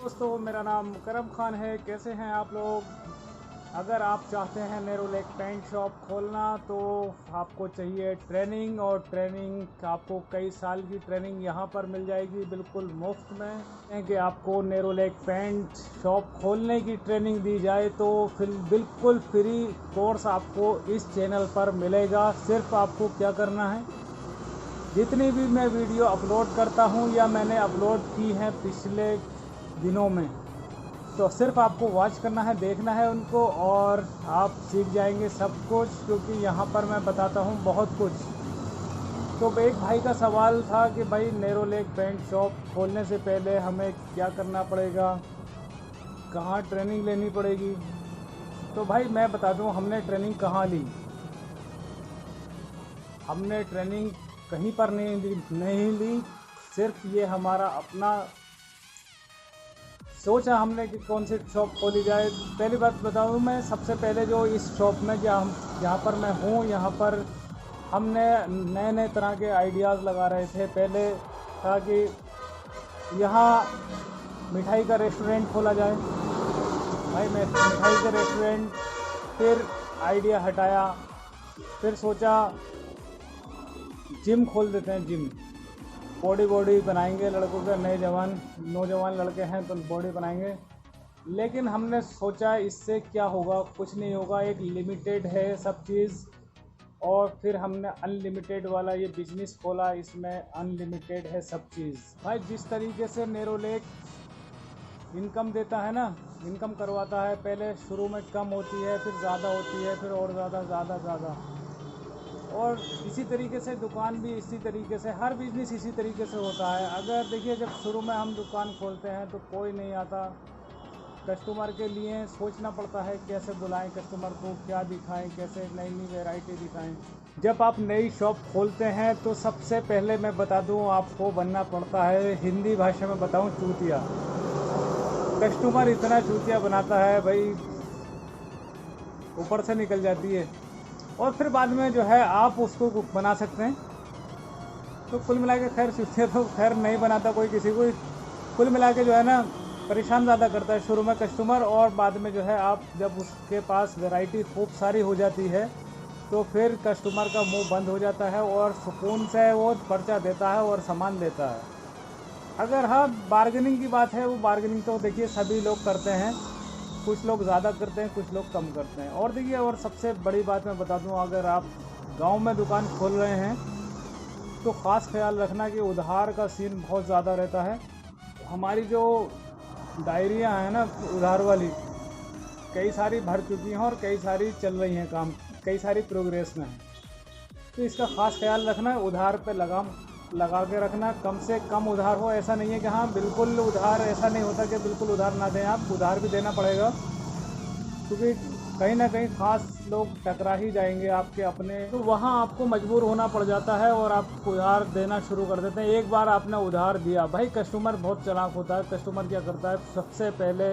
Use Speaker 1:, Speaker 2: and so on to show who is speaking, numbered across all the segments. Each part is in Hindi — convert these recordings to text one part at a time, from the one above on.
Speaker 1: दोस्तों, मेरा नाम मुकरम खान है। कैसे हैं आप लोग? अगर आप चाहते हैं नेरोलैक पेंट शॉप खोलना तो आपको चाहिए ट्रेनिंग, और ट्रेनिंग आपको कई साल की ट्रेनिंग यहाँ पर मिल जाएगी बिल्कुल मुफ्त में। कि आपको नेरोलैक पेंट शॉप खोलने की ट्रेनिंग दी जाए तो फिर बिल्कुल फ्री कोर्स आपको इस चैनल पर मिलेगा। सिर्फ आपको क्या करना है, जितनी भी मैं वीडियो अपलोड करता हूँ या मैंने अपलोड की हैं पिछले दिनों में, तो सिर्फ आपको वॉच करना है, देखना है उनको, और आप सीख जाएंगे सब कुछ, क्योंकि यहाँ पर मैं बताता हूँ बहुत कुछ। तो एक भाई का सवाल था कि भाई नेरोलैक पेंट शॉप खोलने से पहले हमें क्या करना पड़ेगा, कहाँ ट्रेनिंग लेनी पड़ेगी। तो भाई मैं बता दूँ हमने ट्रेनिंग कहाँ ली। हमने ट्रेनिंग कहीं पर नहीं ली। सिर्फ ये हमारा अपना सोचा हमने कि कौन सी शॉप खोली जाए। पहली बात बताऊँ, मैं सबसे पहले जो इस शॉप में जहाँ पर मैं हूँ, यहाँ पर हमने नए नए तरह के आइडियाज़ लगा रहे थे। पहले था कि यहाँ मिठाई का रेस्टोरेंट खोला जाए। भाई मैं मिठाई का रेस्टोरेंट, फिर आइडिया हटाया, फिर सोचा जिम खोल देते हैं। जिम बॉडी बनाएंगे लड़कों के, नौजवान लड़के हैं तो बॉडी बनाएंगे। लेकिन हमने सोचा इससे क्या होगा, कुछ नहीं होगा, एक लिमिटेड है सब चीज़। और फिर हमने अनलिमिटेड वाला ये बिजनेस खोला, इसमें अनलिमिटेड है सब चीज़। भाई जिस तरीके से नेरोलैक इनकम देता है ना, इनकम करवाता है, पहले शुरू में कम होती है, फिर ज़्यादा होती है, फिर और ज़्यादा। और इसी तरीके से दुकान भी इसी तरीके से, हर बिज़नेस इसी तरीके से होता है। अगर देखिए, जब शुरू में हम दुकान खोलते हैं तो कोई नहीं आता, कस्टमर के लिए सोचना पड़ता है कैसे बुलाएं कस्टमर को, क्या दिखाएं, कैसे नई नई वैरायटी दिखाएं। जब आप नई शॉप खोलते हैं तो सबसे पहले मैं बता दूं, आपको बनना पड़ता है, हिंदी भाषा में बताऊं, चूतिया। कस्टमर इतना चूतिया बनाता है भाई, ऊपर से निकल जाती है। और फिर बाद में जो है आप उसको बना सकते हैं। तो कुल मिला के खैर चूतिया तो खैर नहीं बनाता कोई किसी को। कुल मिला के जो है ना, परेशान ज़्यादा करता है शुरू में कस्टमर, और बाद में जो है आप जब उसके पास वैरायटी खूब सारी हो जाती है तो फिर कस्टमर का मुंह बंद हो जाता है और सुकून से वो पर्चा देता है और सामान देता है। अगर हाँ बार्गेनिंग की बात है, वो बार्गेनिंग तो देखिए सभी लोग करते हैं, कुछ लोग ज़्यादा करते हैं, कुछ लोग कम करते हैं। और देखिए, और सबसे बड़ी बात मैं बता दूं, अगर आप गांव में दुकान खोल रहे हैं तो ख़ास ख्याल रखना कि उधार का सीन बहुत ज़्यादा रहता है। हमारी जो डायरियां हैं ना उधार वाली, कई सारी भर चुकी हैं और कई सारी चल रही हैं काम, कई सारी प्रोग्रेस में हैं। तो इसका ख़ास ख्याल रखना, उधार पे लगाम लगा के रखना, कम से कम उधार हो। ऐसा नहीं है कि हाँ बिल्कुल उधार, ऐसा नहीं होता कि बिल्कुल उधार ना दें, आप उधार भी देना पड़ेगा, क्योंकि कहीं ना कहीं ख़ास लोग टकरा ही जाएंगे आपके अपने, तो वहाँ आपको मजबूर होना पड़ जाता है और आप उधार देना शुरू कर देते हैं। एक बार आपने उधार दिया, भाई कस्टमर बहुत चालाक होता है। कस्टमर क्या करता है, सबसे पहले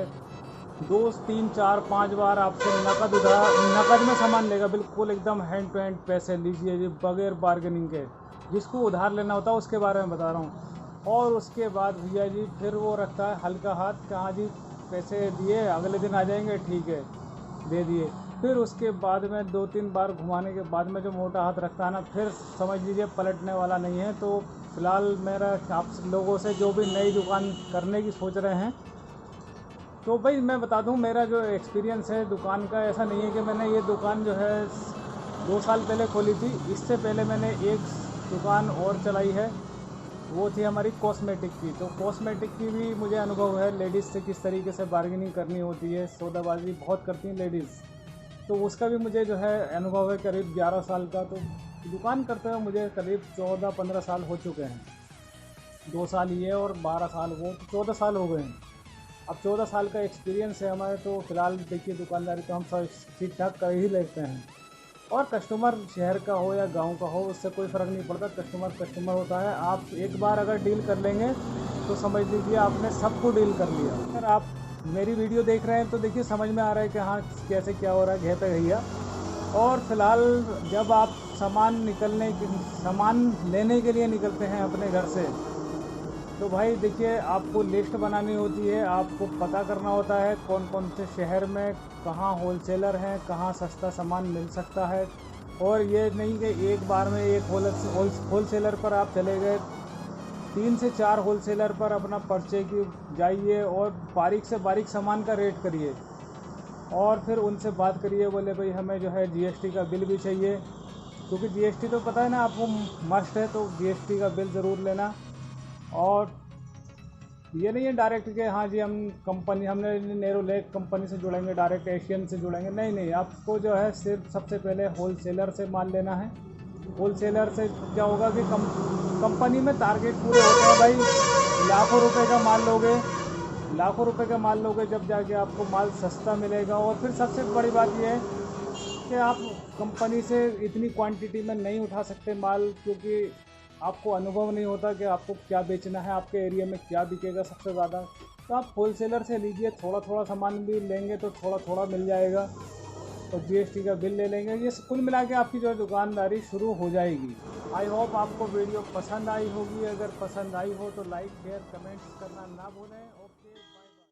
Speaker 1: 2 3 4 5 बार आपसे नकद में सामान लेगा, बिल्कुल एकदम हैंड टू हैंड पैसे लीजिए जी, बगैर बार्गेनिंग के। जिसको उधार लेना होता है उसके बारे में बता रहा हूँ। और उसके बाद भैया जी फिर वो रखता है हल्का हाथ, कहाँ जी पैसे दिए, अगले दिन आ जाएंगे, ठीक है दे दिए। फिर उसके बाद में 2 3 बार घुमाने के बाद में जो मोटा हाथ रखता है ना, फिर समझ लीजिए पलटने वाला नहीं है। तो फिलहाल मेरा आप लोगों से, जो भी नई दुकान करने की सोच रहे हैं, तो भाई मैं बता दूं, मेरा जो एक्सपीरियंस है दुकान का, ऐसा नहीं है कि मैंने ये दुकान जो है 2 साल पहले खोली थी। इससे पहले मैंने एक दुकान और चलाई है, वो थी हमारी कॉस्मेटिक की। तो कॉस्मेटिक की भी मुझे अनुभव है, लेडीज़ से किस तरीके से बार्गेनिंग करनी होती है, सौदाबाजी बहुत करती हैं लेडीज़, तो उसका भी मुझे जो है अनुभव है, करीब 11 साल का। तो दुकान करते हुए मुझे करीब 14-15 साल हो चुके हैं। 2 साल ये और 12 साल वो, तो 14 साल हो गए हैं। अब 14 साल का एक्सपीरियंस है हमारे। तो फिलहाल देखिए, दुकानदारी तो हम सब ठीक ठाक कर ही लेते हैं। और कस्टमर शहर का हो या गांव का हो, उससे कोई फ़र्क नहीं पड़ता, कस्टमर होता है। आप एक बार अगर डील कर लेंगे तो समझ लीजिए आपने सबको डील कर लिया। अगर आप मेरी वीडियो देख रहे हैं तो देखिए समझ में आ रहा है कि हाँ कैसे क्या हो रहा है, घे पे भैया। और फिलहाल जब आप सामान लेने के लिए निकलते हैं अपने घर से, तो भाई देखिए, आपको लिस्ट बनानी होती है, आपको पता करना होता है कौन कौन से शहर में कहाँ होलसेलर हैं, कहाँ सस्ता सामान मिल सकता है। और ये नहीं कि एक बार में एक होलसेलर पर आप चले गए, 3 से 4 होलसेलर पर अपना पर्चे की जाइए और बारीक से बारीक सामान का रेट करिए और फिर उनसे बात करिए, बोले भाई हमें जो है जीएसटी का बिल भी चाहिए, क्योंकि जीएसटी तो पता है ना आपको मस्ट है, तो जीएसटी का बिल ज़रूर लेना। और ये नहीं है डायरेक्ट कि हाँ जी हमने नेरोलैक कंपनी से जुड़ेंगे, डायरेक्ट एशियन से जुड़ेंगे, नहीं, आपको जो है सिर्फ सबसे पहले होलसेलर से माल लेना है। होलसेलर से क्या होगा कि कंपनी में टारगेट पूरे होते हैं भाई, लाखों रुपए का माल लोगे, लाखों रुपए का माल लोगे, जब जाके आपको माल सस्ता मिलेगा। और फिर सबसे बड़ी बात यह है कि आप कंपनी से इतनी क्वांटिटी में नहीं उठा सकते माल, क्योंकि आपको अनुभव नहीं होता कि आपको क्या बेचना है, आपके एरिया में क्या बिकेगा सबसे ज़्यादा। तो आप होलसेलर से लीजिए, थोड़ा थोड़ा सामान भी लेंगे तो थोड़ा थोड़ा मिल जाएगा और जीएसटी का बिल ले लेंगे। ये कुल मिला के आपकी जो दुकानदारी शुरू हो जाएगी। आई होप आपको वीडियो पसंद आई होगी। अगर पसंद आई हो तो लाइक शेयर कमेंट्स करना ना भूलें। ओके।